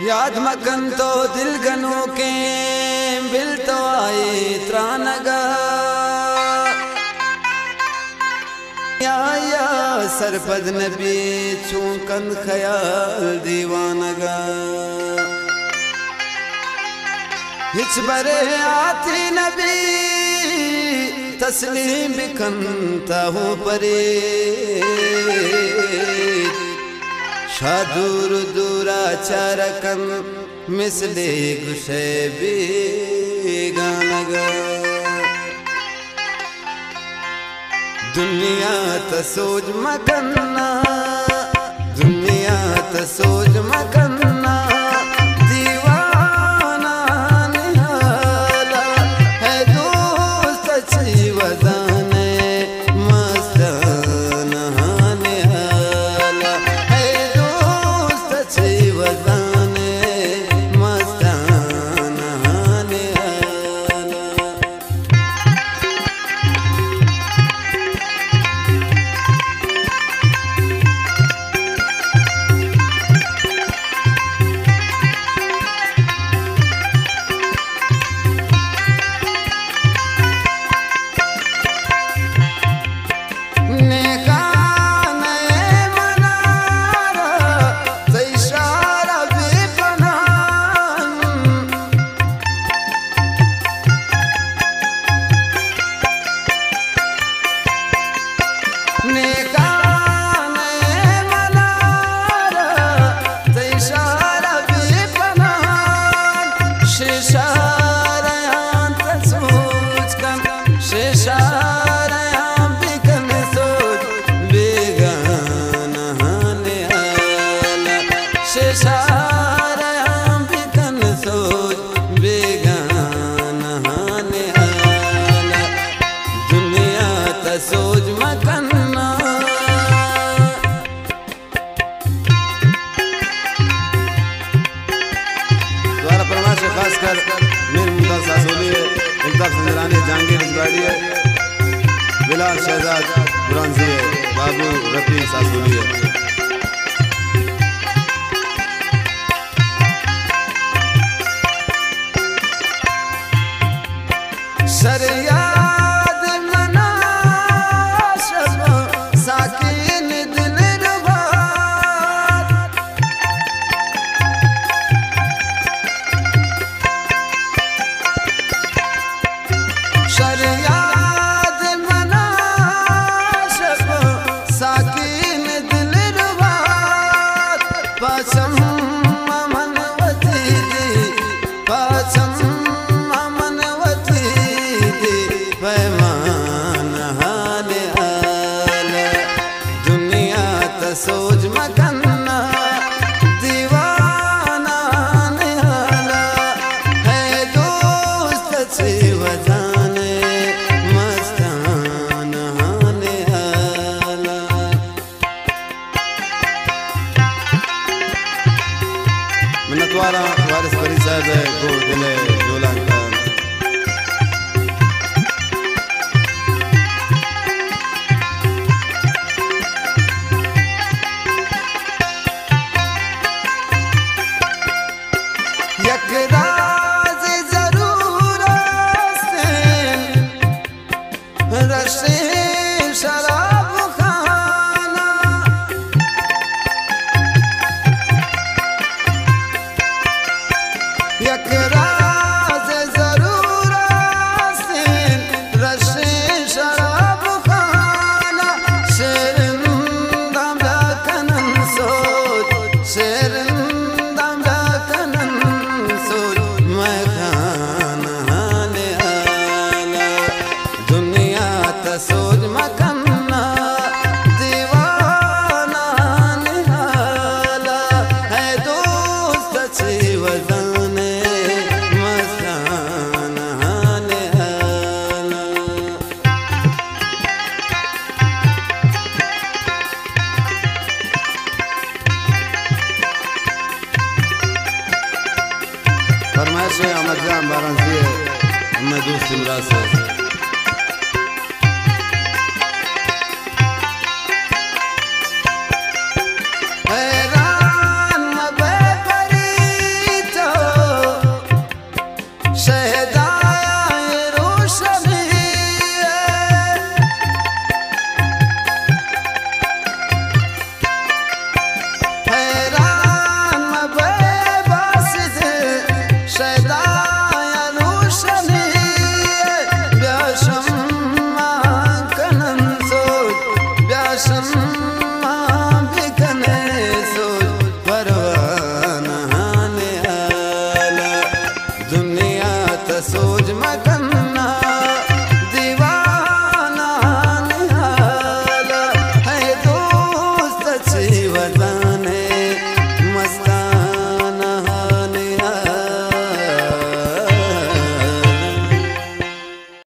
याद मगन तो दिल गनों के बिल तो आए त्रानगा या सरपद नबी चूकन ख्याल दीवानगा हिच बरे आती नबी तस्लीम बिकनता हूँ परे शादूर दूरा चारकन मिसले गुशे बेगानगा दुनिया तसोज मगन्ना दुनिया तसोज मगन्ना दीवाना निहाला है दोस्त अच्छी वजाने मस्ताना निहाला है दोस्त अच्छी वजाने मस्ताना निहाला। सोच मकन्ना द्वारा परमा से खास कर मीर मुमताज सासोली है, इंताब संजरानी, जहांगीर इजबाड़ी है, बिलाल शहजाद बुरानजी है, बाबू रफी सासोली है। शरिया सोच मगन्ना दीवाना निहाला है दोस्त अच्छी वजाने मस्ताना निहाला। मिन्नतवारा वारिस बरी साहब है गो दिले डोला का सोच मगन्ना दीवाना निहाला है दोस्त अच्छी वजाने मस्ताना निहाला। फरमाइश है अहमद जान बारांसी है, मैं दोस्त इमरान से